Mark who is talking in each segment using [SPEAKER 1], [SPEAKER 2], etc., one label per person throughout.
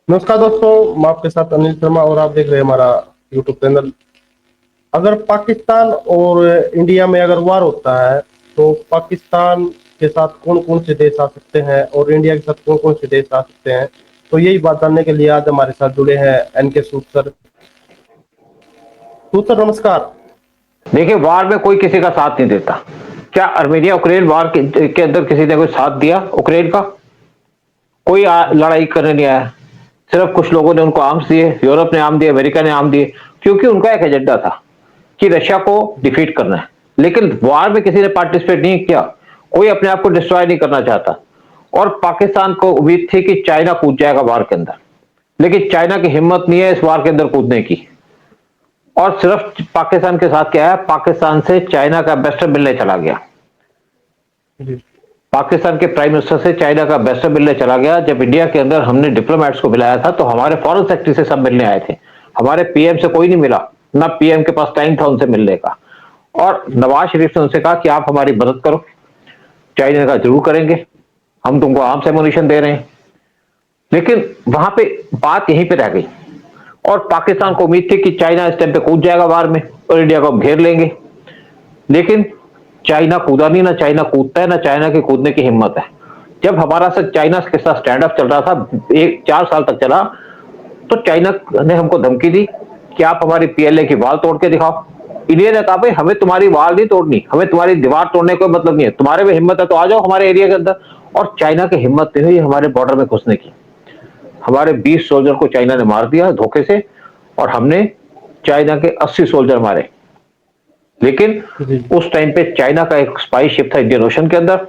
[SPEAKER 1] नमस्कार दोस्तों, मैं आपके साथ अनिल शर्मा और आप देख रहे हैं हमारा यूट्यूब चैनल। अगर पाकिस्तान और इंडिया में अगर वार होता है तो पाकिस्तान के साथ कौन कौन से देश आ सकते हैं और इंडिया के साथ कौन कौन से देश आ सकते हैं, तो यही बात जानने के लिए आज हमारे साथ जुड़े हैं एनके सूद सर। सूद सर नमस्कार।
[SPEAKER 2] देखिए, वार में कोई किसी का साथ नहीं देता। क्या अर्मेनिया उक्रेन वार के अंदर किसी ने कोई साथ दिया उक्रेन का? कोई लड़ाई करने नहीं आया। सिर्फ कुछ लोगों ने उनको आर्म्स दिए, यूरोप ने आर्म दिए, अमेरिका ने आर्म दिए, क्योंकि उनका एक एजेंडा था कि रशिया को डिफीट करना है। लेकिन वार में किसी ने पार्टिसिपेट नहीं किया। कोई अपने आप को डिस्ट्रॉय नहीं करना चाहता। और पाकिस्तान को उम्मीद थी कि चाइना कूद जाएगा वार के अंदर, लेकिन चाइना की हिम्मत नहीं है इस वार के अंदर कूदने की। और सिर्फ पाकिस्तान के साथ क्या है, पाकिस्तान से चाइना का एम्बेसडर मिलने चला गया।
[SPEAKER 1] जी।
[SPEAKER 2] पाकिस्तान के प्राइम मिनिस्टर से चाइना का एम्बेसडर मिलने चला गया। जब इंडिया के अंदर हमने डिप्लोमेट्स को बुलाया था तो हमारे फॉरेन सेक्रेटरी से सब मिलने आए थे। हमारे पीएम से कोई नहीं मिला, ना पीएम के पास टाइम था उनसे मिलने का। और नवाज शरीफ ने उनसे कहा कि आप हमारी मदद करो। चाइना ने कहा जरूर करेंगे, हम तुमको आर्म्स एमुनिशन दे रहे हैं। लेकिन वहां पे बात यहीं पे रह गई। और पाकिस्तान को उम्मीद थी कि चाइना इस टाइम पे कूद जाएगा वार में और इंडिया को हम घेर लेंगे। लेकिन चाइना कूदा नहीं, ना चाइना कूदता है, ना चाइना की कूदने की हिम्मत है। जब हमारा साथ चाइना के साथ स्टैंड अप चल रहा था, 4 साल तक चला, तो चाइना ने हमको धमकी दी कि आप हमारी पीएलए की वाल तोड़ के दिखाओ। इंडिया ने कहा भाई हमें तुम्हारी वाल नहीं तोड़नी, हमें तुम्हारी दीवार तोड़ने का मतलब नहीं है, तुम्हारे में हिम्मत है तो आ जाओ हमारे एरिया के अंदर। और चाइना की हिम्मत नहीं हुई हमारे बॉर्डर में घुसने की। हमारे 20 सोल्जर को चाइना ने मार दिया धोखे से, और हमने चाइना के 80 सोल्जर मारे। लेकिन
[SPEAKER 1] जी।
[SPEAKER 2] उस टाइम पे चाइना का एक स्पाई शिप था इंडियन ओशन के अंदर।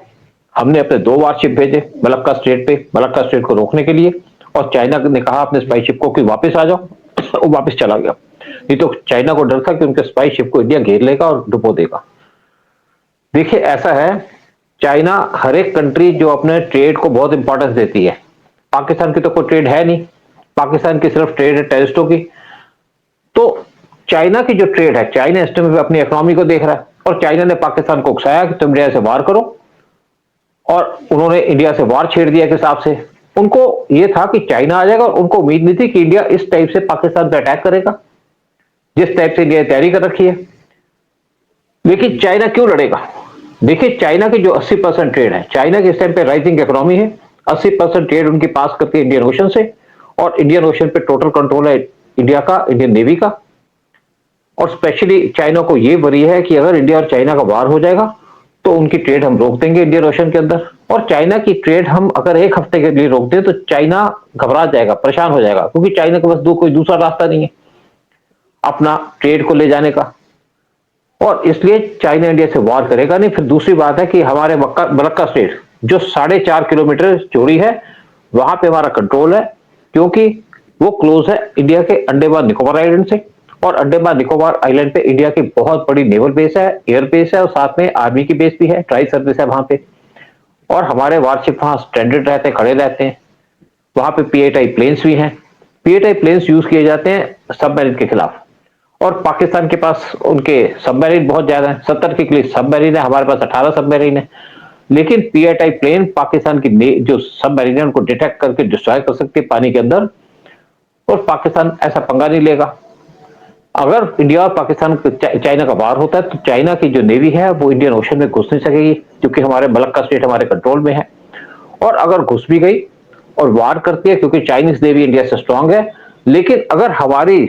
[SPEAKER 2] हमने अपने 2 वारशिप भेजे मलक्का स्ट्रेट पे, मलक्का स्ट्रेट को रोकने के लिए। और चाइना ने कहा अपने स्पाई शिप को कि वापस आ जाओ। वो वापस चला गया। नहीं तो चाइना को डर था कि उनके स्पाई शिप को इंडिया घेर लेगा और डुबो देगा। देखिए ऐसा है, चाइना हर एक कंट्री जो अपने ट्रेड को बहुत इंपॉर्टेंस देती है। पाकिस्तान की तो कोई ट्रेड है नहीं, पाकिस्तान की सिर्फ ट्रेड है टेररिस्टों की। तो चाइना की जो ट्रेड है, चाइना इस टाइम पे अपनी इकोनॉमी को देख रहा है। और चाइना ने पाकिस्तान को उकसाया कि तुम इंडिया से वार करो, और उन्होंने इंडिया से वार छेड़ दिया। के हिसाब से उनको यह था कि चाइना आ जाएगा, और उनको उम्मीद नहीं थी कि इंडिया इस टाइप से पाकिस्तान पर अटैक करेगा, जिस टाइप से इंडिया तैयारी कर रखी है। लेकिन चाइना क्यों लड़ेगा? देखिए, चाइना की जो 80% ट्रेड है, चाइना की इस टाइम पे राइजिंग इकोनॉमी है। 80% ट्रेड उनकी पास करती है इंडियन ओशन से, और इंडियन ओशन पे टोटल कंट्रोल है इंडिया का, इंडियन नेवी का। और स्पेशली चाइना को ये वरी है कि अगर इंडिया और चाइना का वार हो जाएगा तो उनकी ट्रेड हम रोक देंगे इंडियन ओशन के अंदर। और चाइना की ट्रेड हम अगर 1 हफ्ते के लिए रोक दें तो चाइना घबरा जाएगा, परेशान हो जाएगा, क्योंकि चाइना के पास कोई दूसरा रास्ता नहीं है अपना ट्रेड को ले जाने का। और इसलिए चाइना इंडिया से वार करेगा नहीं। फिर दूसरी बात है कि हमारे मलक्का स्टेट जो 4.5 किलोमीटर चौड़ी है, वहां पे हमारा कंट्रोल है, क्योंकि वो क्लोज है इंडिया के अंडमान निकोबार आइलैंड से। और अंडमान निकोबार आइलैंड पे इंडिया की बहुत बड़ी नेवल बेस है, एयर बेस है, और साथ में आर्मी की बेस भी है, ट्राई सर्विस है वहां पे। और हमारे वारशिप वहां स्टैंडर्ड रहते हैं, खड़े रहते हैं। वहां पे पीएटाई प्लेन्स भी हैं। पीएटाई प्लेन्स यूज किए जाते हैं सबमरीन के खिलाफ। और पाकिस्तान के पास उनके सबमरीन बहुत ज्यादा है, 70 के करीब सबमरीन है, हमारे पास 18 सबमरीन है। लेकिन पीएटाई प्लेन पाकिस्तान की जो सबमरीन है उनको डिटेक्ट करके डिस्ट्रॉय कर सकती है पानी के अंदर, और पाकिस्तान ऐसा पंगा नहीं लेगा। अगर इंडिया और पाकिस्तान चाइना का वार होता है तो चाइना की जो नेवी है वो इंडियन ओशन में घुस नहीं सकेगी, क्योंकि हमारे मलक्का स्टेट हमारे कंट्रोल में है। और अगर घुस भी गई और वार करती है, क्योंकि चाइनीज नेवी इंडिया से स्ट्रांग है। लेकिन अगर हमारी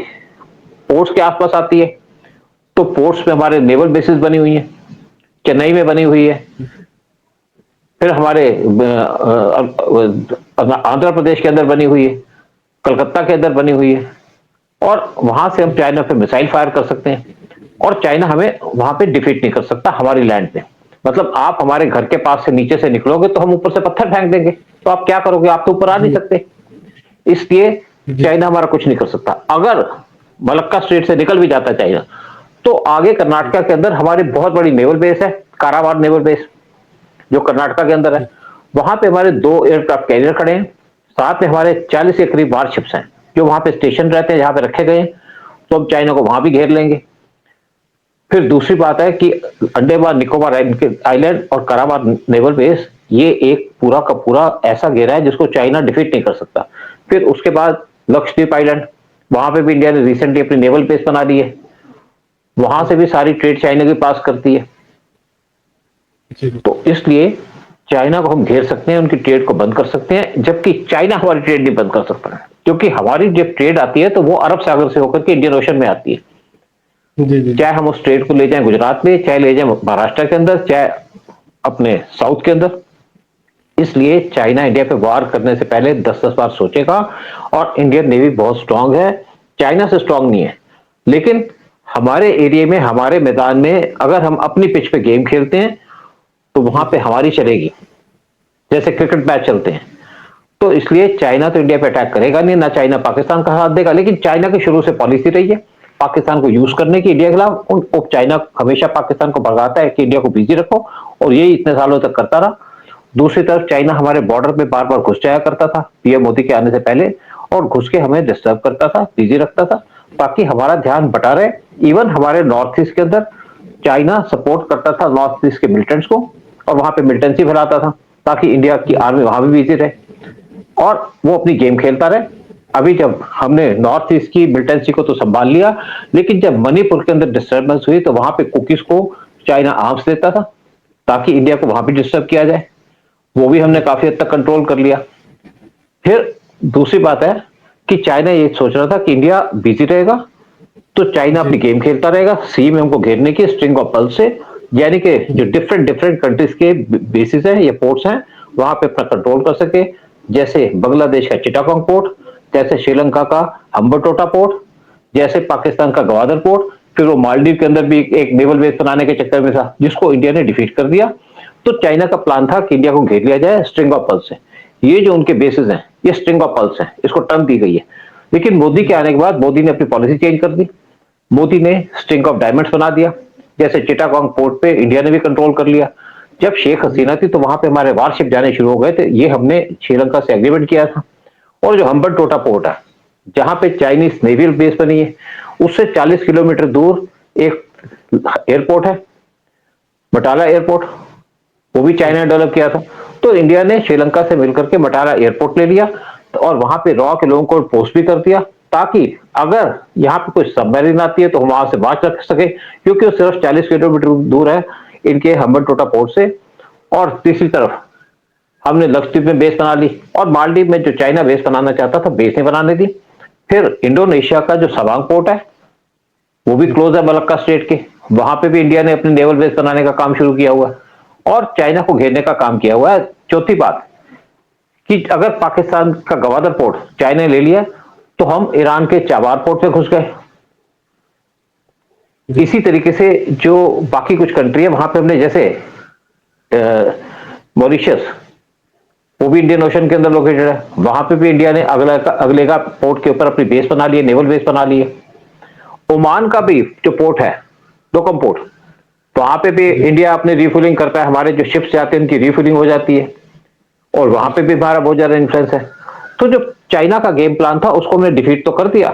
[SPEAKER 2] पोर्ट्स के आसपास आती है तो पोर्ट्स में हमारे नेवल बेसिस बनी हुई है, चेन्नई में बनी हुई है, फिर हमारे आंध्र प्रदेश के अंदर बनी हुई है, कलकत्ता के अंदर बनी हुई है। और वहां से हम चाइना पे मिसाइल फायर कर सकते हैं, और चाइना हमें वहां पे डिफीट नहीं कर सकता हमारी लैंड पे। मतलब आप हमारे घर के पास से नीचे से निकलोगे तो हम ऊपर से पत्थर फेंक देंगे, तो आप क्या करोगे? आप तो ऊपर आ नहीं
[SPEAKER 1] जी।
[SPEAKER 2] सकते। इसलिए
[SPEAKER 1] जी।
[SPEAKER 2] चाइना हमारा कुछ नहीं कर सकता। अगर मलक्का स्ट्रेट से निकल भी जाता है चाइना, तो आगे कर्नाटका के अंदर हमारी बहुत बड़ी नेवल बेस है, कारावार नेवल बेस, जो कर्नाटका के अंदर है।
[SPEAKER 1] जी।
[SPEAKER 2] वहां पे हमारे 2 एयरक्राफ्ट कैरियर खड़े हैं, साथ में हमारे 40 के करीब वारशिप्स हैं जो वहां पे स्टेशन रहते हैं, जहां पे रखे गए हैं। तो हम चाइना को वहां भी घेर लेंगे। फिर दूसरी बात है कि अंडमान निकोबार आइलैंड और करामार नेवल बेस, ये एक पूरा का पूरा ऐसा घेरा है जिसको चाइना डिफीट नहीं कर सकता। फिर उसके बाद लक्षद्वीप आइलैंड, वहां पे भी इंडिया ने रिसेंटली अपनी नेवल बेस बना ली है, वहां से भी सारी ट्रेड चाइना के पास करती है।
[SPEAKER 1] जी
[SPEAKER 2] तो इसलिए चाइना को हम घेर सकते हैं, उनकी ट्रेड को बंद कर सकते हैं, जबकि चाइना हमारी ट्रेड नहीं बंद कर सकता है, क्योंकि हमारी जब ट्रेड आती है तो वो अरब सागर से होकर के इंडियन ओशन में आती है।
[SPEAKER 1] जी जी
[SPEAKER 2] चाहे हम उस ट्रेड को ले जाएं गुजरात में, चाहे ले जाएं महाराष्ट्र के अंदर, चाहे अपने साउथ के अंदर। इसलिए चाइना इंडिया पे वार करने से पहले 10-10 बार सोचेगा। और इंडियन नेवी बहुत स्ट्रांग है, चाइना से स्ट्रांग नहीं है, लेकिन हमारे एरिया में, हमारे मैदान में अगर हम अपनी पिच पे गेम खेलते हैं तो वहां पे हमारी चलेगी, जैसे क्रिकेट मैच चलते हैं। तो इसलिए चाइना तो इंडिया पे अटैक करेगा नहीं, ना चाइना पाकिस्तान का साथ देगा, लेकिन चाइना की शुरू से पॉलिसी रही है पाकिस्तान को यूज करने की इंडिया के खिलाफ। और चाइना हमेशा पाकिस्तान को भगाता है कि इंडिया को बिजी रखो, और यही इतने सालों तक करता रहा। दूसरी तरफ चाइना हमारे बॉर्डर पे बार बार घुस जाया करता था पीएम मोदी के आने से पहले, और घुस के हमें डिस्टर्ब करता था, बिजी रखता था, ताकि हमारा ध्यान बटा रहे। इवन हमारे नॉर्थ ईस्ट के अंदर चाइना सपोर्ट करता था नॉर्थ ईस्ट के मिलिटेंट्स को, और वहां पे मिलिटेंसी फैलाता था ताकि इंडिया की आर्मी वहां भी बिजी रहे और वो अपनी गेम खेलता रहे। अभी जब हमने नॉर्थ ईस्ट की मिलिटेंसी को तो संभाल लिया, लेकिन जब मणिपुर के अंदर डिस्टर्बेंस हुई तो वहां पे कुकीज को चाइना आर्म्स देता था ताकि इंडिया को वहां भी डिस्टर्ब किया जाए। वो भी हमने काफी हद तक कंट्रोल कर लिया। फिर दूसरी बात है कि चाइना ये सोच रहा था कि इंडिया बिजी रहेगा, तो चाइना अपनी गेम खेलता रहेगा सी में हमको घेरने की स्ट्रिंग ऑफ पल्स से, यानी कि जो डिफरेंट डिफरेंट कंट्रीज के बेसिस हैं या पोर्ट्स हैं वहां पे अपना कंट्रोल कर सके। जैसे बांग्लादेश का चिटागोंग पोर्ट, जैसे श्रीलंका का हम्बनटोटा पोर्ट, जैसे पाकिस्तान का गवादर पोर्ट। फिर वो मालदीव के अंदर भी एक नेवल बेस बनाने के चक्कर में था, जिसको इंडिया ने डिफीट कर दिया। तो चाइना का प्लान था कि इंडिया को घेर लिया जाए स्ट्रिंग ऑफ पल्स से। ये जो उनके बेसिस हैं ये स्ट्रिंग ऑफ पल्स हैं, इसको टर्म दी गई है। लेकिन मोदी के आने के बाद मोदी ने अपनी पॉलिसी चेंज कर दी, मोदी ने स्ट्रिंग ऑफ डायमंड्स बना दिया। जैसे चिटागोंग पोर्ट पे इंडिया ने भी कंट्रोल कर लिया। जब शेख हसीना थी तो वहां पे हमारे वारशिप जाने शुरू हो गए थे, ये हमने श्रीलंका से एग्रीमेंट किया था। और जो हम्बनटोटा पोर्ट है जहां पे चाइनीज नेवल बेस बनी है, उससे 40 किलोमीटर दूर एक एयरपोर्ट है, बटाला एयरपोर्ट, वो भी चाइना ने डेवलप किया था। तो इंडिया ने श्रीलंका से मिलकर के बटाला एयरपोर्ट ले लिया और वहां पे रॉ के लोगों को पोस्ट भी कर दिया, ताकि अगर यहाँ पे कोई सबमरीन आती है तो हम वहां से बात रख सके, क्योंकि वो सिर्फ 40 किलोमीटर दूर है इनके हम्बनटोटा पोर्ट से। और तीसरी तरफ हमने लक्षद्वीप में बेस बना ली, और मालदीव में जो चाइना बेस बनाना चाहता था बेस नहीं बनाने दी। फिर इंडोनेशिया का जो सवांग पोर्ट है वो भी क्लोज है मलक्का स्टेट के, वहां पे भी इंडिया ने अपनी नेवल बेस बनाने का काम शुरू किया हुआ है और चाइना को घेरने का काम किया हुआ है। चौथी बात कि अगर पाकिस्तान का गवादर पोर्ट चाइना ने ले लिया तो हम ईरान के चाबार पोर्ट पे घुस गए। इसी तरीके से जो बाकी कुछ कंट्री है वहां पे हमने, जैसे मॉरिशस, वो भी इंडियन ओशन के अंदर लोकेटेड है, वहां पे भी इंडिया ने अगलेगा पोर्ट के ऊपर अपनी बेस बना ली है, नेवल बेस बना ली है। ओमान का भी जो पोर्ट है डोकम पोर्ट, वहां पे भी इंडिया अपनी रिफिलिंग करता है, हमारे जो शिप्स जाते हैं उनकी रिफिलिंग हो जाती है, और वहां पे भी हमारा बहुत ज्यादा इन्फ्लुएंस है। तो जो चाइना का गेम प्लान था उसको हमने डिफीट तो कर दिया,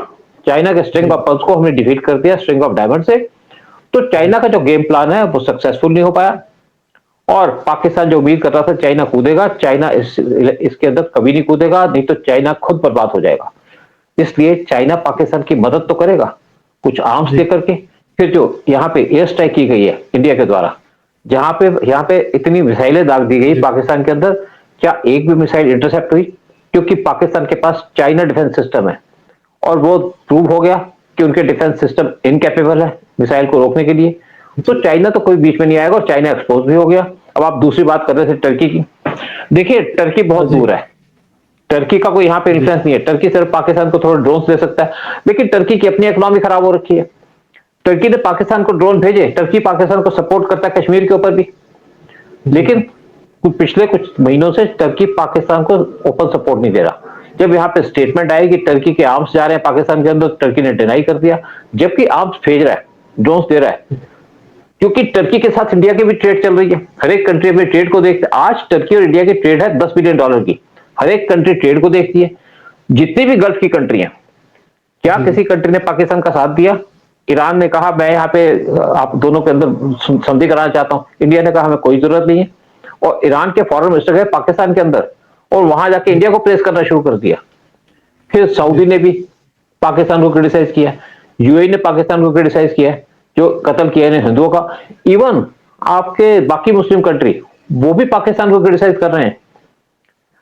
[SPEAKER 2] चाइना के स्ट्रिंग ऑफ पल्स को हमने डिफीट कर दिया स्ट्रिंग ऑफ डायमंड से। तो चाइना का जो गेम प्लान है वो सक्सेसफुल नहीं हो पाया, और पाकिस्तान जो उम्मीद कर रहा था चाइना कूदेगा, चाइना इसके अंदर कभी नहीं कूदेगा, नहीं तो चाइना खुद बर्बाद हो जाएगा। इसलिए चाइना पाकिस्तान की मदद तो करेगा कुछ आर्म्स देकर के। फिर जो यहाँ पे एयर स्ट्राइक की गई है इंडिया के द्वारा, जहां पे यहाँ पे इतनी मिसाइलें दाग दी गई पाकिस्तान के अंदर, क्या एक भी मिसाइल इंटरसेप्ट हुई? क्योंकि पाकिस्तान के पास चाइना डिफेंस सिस्टम है, और वो प्रूव हो गया कि उनके डिफेंस सिस्टम इनकैपेबल है मिसाइल को रोकने के लिए। तो चाइना तो कोई बीच में नहीं आएगा, और चाइना एक्सपोज भी हो गया। अब आप दूसरी बात कर रहे थे टर्की की, देखिए टर्की बहुत दूर है, टर्की का कोई यहाँ पे इन्फ्लुएंस नहीं है। टर्की सिर्फ पाकिस्तान को थोड़ा ड्रोन दे सकता है, लेकिन टर्की की अपनी इकोनॉमी खराब हो रखी है। टर्की ने पाकिस्तान को ड्रोन भेजे, टर्की पाकिस्तान को सपोर्ट करता है कश्मीर के ऊपर भी, लेकिन पिछले कुछ महीनों से टर्की पाकिस्तान को ओपन सपोर्ट नहीं दे रहा। जब यहाँ पे स्टेटमेंट आई कि टर्की के आर्म्स जा रहे हैं पाकिस्तान के अंदर, टर्की ने डिनाई कर दिया, जबकि आर्म्स भेज रहा है, ड्रोन्स दे रहा है, क्योंकि टर्की के साथ इंडिया की भी ट्रेड चल रही है। हर एक कंट्री अपनी ट्रेड को देखते, आज टर्की और इंडिया की ट्रेड है $10 बिलियन की, हर एक कंट्री ट्रेड को देखती है। जितनी भी गल्फ की कंट्री हैं, क्या किसी कंट्री ने पाकिस्तान का साथ दिया? ईरान ने कहा मैं यहाँ पे आप दोनों के अंदर संधि कराना चाहता हूं, इंडिया ने कहा हमें कोई जरूरत नहीं है, और ईरान के फॉरेन मिनिस्टर गए पाकिस्तान के अंदर और वहां जाके इंडिया को प्रेस करना शुरू कर दिया फिर सऊदी ने भी पाकिस्तान को क्रिटिसाइज किया, यूएई ने पाकिस्तान को क्रिटिसाइज किया है, जो कत्ल किया है हिंदुओं का। इवन आपके बाकी मुस्लिम कंट्री वो भी पाकिस्तान को क्रिटिसाइज कर रहे हैं।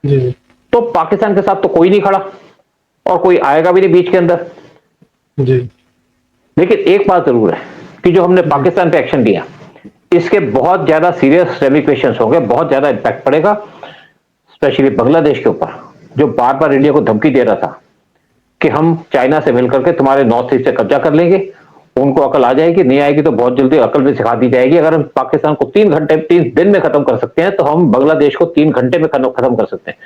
[SPEAKER 1] जी जी
[SPEAKER 2] तो पाकिस्तान के साथ तो कोई नहीं खड़ा और कोई आएगा भी नहीं बीच के अंदर।
[SPEAKER 1] जी
[SPEAKER 2] लेकिन एक बात जरूर है कि जो हमने पाकिस्तान पे एक्शन लिया, इसके बहुत ज्यादा सीरियस रेमिफिकेशंस होंगे, बहुत ज्यादा इंपैक्ट पड़ेगा, स्पेशली बांग्लादेश के ऊपर, जो बार बार इंडिया को धमकी दे रहा था कि हम चाइना से मिलकर के तुम्हारे नॉर्थ ईस्ट से कब्जा कर लेंगे। उनको अकल आ जाएगी, नहीं आएगी तो बहुत जल्दी अकल भी सिखा दी जाएगी। अगर हम पाकिस्तान को 3 दिन में खत्म कर सकते हैं तो हम बांग्लादेश को 3 घंटे में खत्म कर सकते हैं।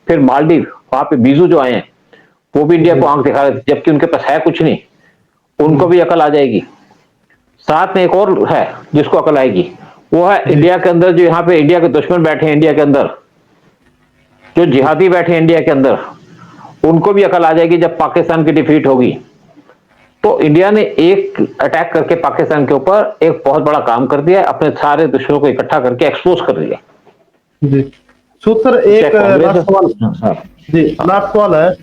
[SPEAKER 2] फिर मालदीव, वहां पे बीजू जो आए हैं वो भी इंडिया को आंख दिखा रहे थे, जबकि उनके पास है कुछ नहीं, उनको भी अकल आ जाएगी। साथ में एक और है जिसको अकल आएगी, वो है इंडिया के अंदर, जो यहाँ पे इंडिया के दुश्मन बैठे हैं, इंडिया के अंदर जो जिहादी बैठे हैं इंडिया के अंदर, उनको भी अकल आ जाएगी जब पाकिस्तान की डिफीट होगी। तो इंडिया ने एक अटैक करके पाकिस्तान के ऊपर एक बहुत बड़ा काम कर दिया, अपने सारे दुश्मनों को इकट्ठा करके एक्सपोज कर दिया।
[SPEAKER 1] जी सर, एक लास्ट सवाल।
[SPEAKER 2] हाँ।
[SPEAKER 1] जी लास्ट सवाल है,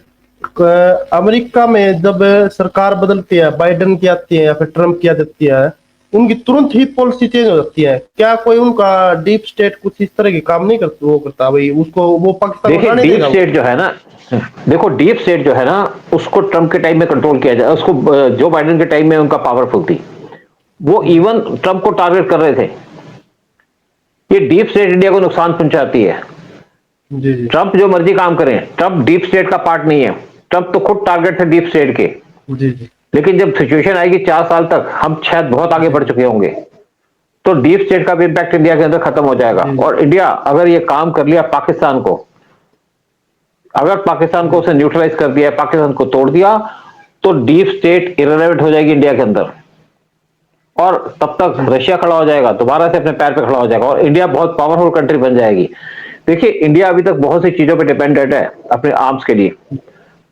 [SPEAKER 1] अमेरिका में जब सरकार बदलती है, बाइडेन की आती है या फिर ट्रम्प की आ जाती है, उनकी तुरंत ही पॉलिसी चेंज हो जाती है। क्या कोई उनका डीप स्टेट कुछ इस तरह के काम नहीं करता, वो करता भाई उसको, वो पाकिस्तान
[SPEAKER 2] देखिए डीप स्टेट जो है ना, देखो डीप स्टेट जो है ना, उसको ट्रम्प के टाइम में कंट्रोल किया जाए, उसको जो बाइडेन के टाइम में उनका पावरफुल थी, वो इवन ट्रम्प को टारगेट कर रहे थे। ये डीप स्टेट इंडिया को नुकसान पहुंचाती है।
[SPEAKER 1] जी जी
[SPEAKER 2] ट्रम्प जो मर्जी काम करें, ट्रम्प डीप स्टेट का पार्ट नहीं है। ट्रम्प तो खुद टारगेट थे डीप स्टेट के।
[SPEAKER 1] जी जी
[SPEAKER 2] लेकिन जब सिचुएशन आएगी 4 साल तक, हम शायद बहुत आगे बढ़ चुके होंगे, तो डीप स्टेट का भी इम्पैक्ट इंडिया के अंदर खत्म हो जाएगा। और इंडिया अगर ये काम कर लिया पाकिस्तान को, अगर पाकिस्तान को उसे न्यूट्रलाइज कर दिया, पाकिस्तान को तोड़ दिया, तो डीप स्टेट इररिलेवेंट हो जाएगी इंडिया के अंदर। और तब तक रशिया खड़ा हो जाएगा, दोबारा से अपने पैर पे खड़ा हो जाएगा और इंडिया बहुत पावरफुल कंट्री बन जाएगी। देखिए इंडिया अभी तक बहुत सी चीजों पे डिपेंडेंट है अपने आर्म्स के लिए।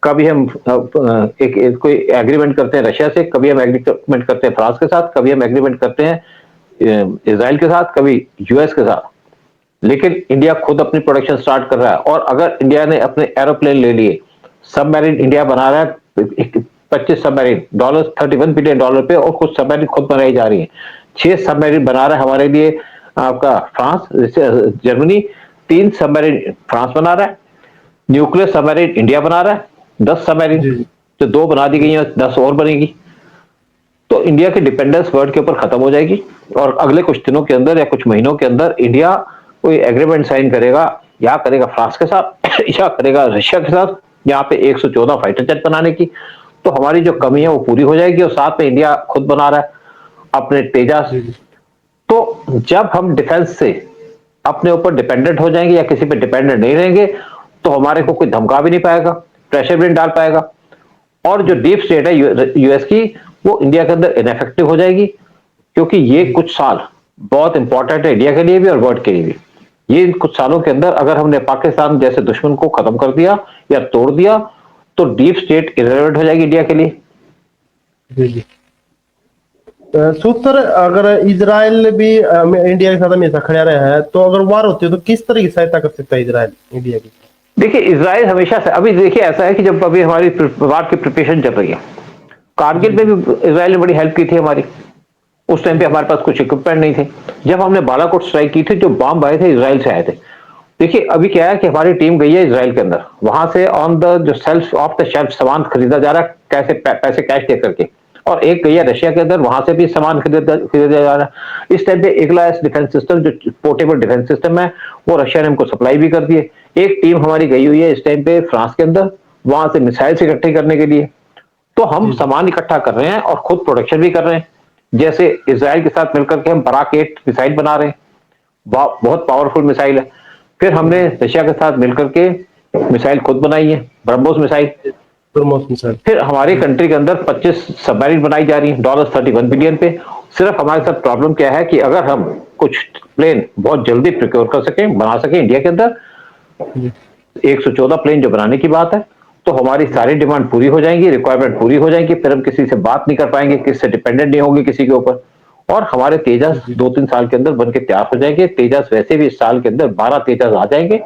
[SPEAKER 2] कभी हम कोई एग्रीमेंट करते हैं रशिया से, कभी हम एग्रीमेंट करते हैं फ्रांस के साथ, कभी हम एग्रीमेंट करते हैं इजराइल के साथ, कभी यूएस के साथ। लेकिन इंडिया खुद अपनी प्रोडक्शन स्टार्ट कर रहा है। और अगर इंडिया ने अपने एरोप्लेन ले लिए, सबमरीन इंडिया बना रहा है 25 सबमरीन, $31 बिलियन पे, और कुछ सबमरीन खुद बनाई जा रही है। 6 सबमरीन बना रहा है हमारे लिए आपका फ्रांस, जर्मनी 3 सबमरीन फ्रांस बना रहा है, न्यूक्लियर सबमरीन इंडिया बना रहा है 10 सबमरीन, जो 2 बना दी गई है, 10 और बनेगी। तो इंडिया की डिपेंडेंस वर्ल्ड के ऊपर खत्म हो जाएगी। और अगले कुछ दिनों के अंदर या कुछ महीनों के अंदर इंडिया कोई एग्रीमेंट साइन करेगा, या करेगा फ्रांस के साथ या करेगा रशिया के साथ, यहाँ पे 114 फाइटर जेट बनाने की, तो हमारी जो कमी है वो पूरी हो जाएगी। और साथ में इंडिया खुद बना रहा है अपने तेजास। तो जब हम डिफेंस से अपने ऊपर डिपेंडेंट हो जाएंगे या किसी पे डिपेंडेंट नहीं रहेंगे, तो हमारे को कोई धमका भी नहीं पाएगा, प्रेशर भी नहीं डाल पाएगा। और जो डीप स्टेट है यूएस की, वो इंडिया के अंदर इनफेक्टिव हो जाएगी। क्योंकि ये कुछ साल बहुत इंपॉर्टेंट है इंडिया के लिए भी और वर्ल्ड के लिए भी। ये कुछ सालों के अंदर अगर हमने पाकिस्तान जैसे दुश्मन को खत्म कर दिया या तोड़ दिया, तो डीप स्टेट इररिलेवेंट हो जाएगी इंडिया के लिए।
[SPEAKER 1] जी जी सूत्र, अगर इजराइल भी इंडिया के साथ हमेशा खड़ा रहा है, तो अगर वार होती है तो किस तरह की सहायता कर सकता है इजराइल इंडिया की?
[SPEAKER 2] देखिए इजराइल हमेशा से, अभी देखिए ऐसा है कि जब अभी हमारी वार की प्रिपरेशन चल रही है, कारगिल में भी इजराइल ने बड़ी हेल्प की थी हमारी। उस टाइम पे हमारे पास कुछ इक्विपमेंट नहीं थे। जब हमने बालाकोट स्ट्राइक की थी, जो बॉम्ब आए थे इजराइल से आए थे। देखिए अभी क्या है कि हमारी टीम गई है इजराइल के अंदर, वहां से ऑन द जो सेल्फ ऑफ द शेल्फ सामान खरीदा जा रहा है, कैसे पैसे कैश दे करके। और एक गई है रशिया के अंदर, वहां से भी सामान खरीदा जा रहा है। इस टाइम पे इग्लास डिफेंस सिस्टम, जो पोर्टेबल डिफेंस सिस्टम है, वो रशिया ने हमको सप्लाई भी कर दिए। एक टीम हमारी गई हुई है इस टाइम पे फ्रांस के अंदर, वहां से मिसाइल इकट्ठी करने के लिए। तो हम सामान इकट्ठा कर रहे हैं और खुद प्रोडक्शन भी कर रहे हैं। जैसे इजराइल के साथ मिलकर के हम बराक 8 मिसाइल बना रहे हैं, बहुत पावरफुल मिसाइल है। फिर हमने रशिया के साथ मिलकर के मिसाइल खुद बनाई है, ब्रह्मोस मिसाइल। फिर हमारी कंट्री के अंदर 25 सबमरीन बनाई जा रही है $31 बिलियन पे। सिर्फ हमारे साथ प्रॉब्लम क्या है कि अगर हम कुछ प्लेन बहुत जल्दी प्रिक्योर कर सकें, बना सकें इंडिया के अंदर, 114 प्लेन जो बनाने की बात है, तो हमारी सारी डिमांड पूरी हो जाएंगी, रिक्वायरमेंट पूरी हो जाएंगी। फिर हम किसी से बात नहीं कर पाएंगे, किसी से डिपेंडेंट नहीं होंगे किसी के ऊपर। और हमारे तेजस 2-3 साल के अंदर बन के तैयार हो जाएंगे। तेजस वैसे भी इस साल के अंदर 12 तेजस आ जाएंगे।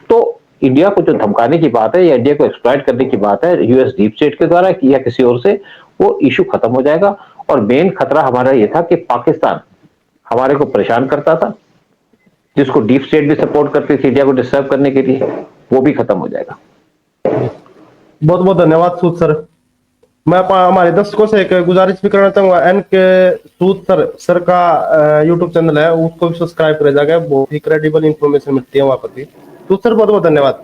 [SPEAKER 2] तो इंडिया को जो धमकाने की बात है या इंडिया को एक्सप्लॉइट करने की बात है यूएस डीप स्टेट के द्वारा या किसी और से, वो इशू खत्म हो जाएगा। और मेन खतरा हमारा ये था कि पाकिस्तान हमारे को परेशान करता था, जिसको डीप स्टेट भी सपोर्ट करती थी इंडिया को डिस्टर्ब करने के लिए, वो भी खत्म हो जाएगा।
[SPEAKER 1] बहुत बहुत धन्यवाद सूद सर। मैं हमारे दर्शकों से एक गुजारिश भी करना चाहूंगा, एन के सूद सर का यूट्यूब चैनल है, उसको भी सब्सक्राइब करें जाएगा, बहुत ही क्रेडिबल इंफॉर्मेशन मिलती है वहां पर भी। सूद सर बहुत बहुत धन्यवाद।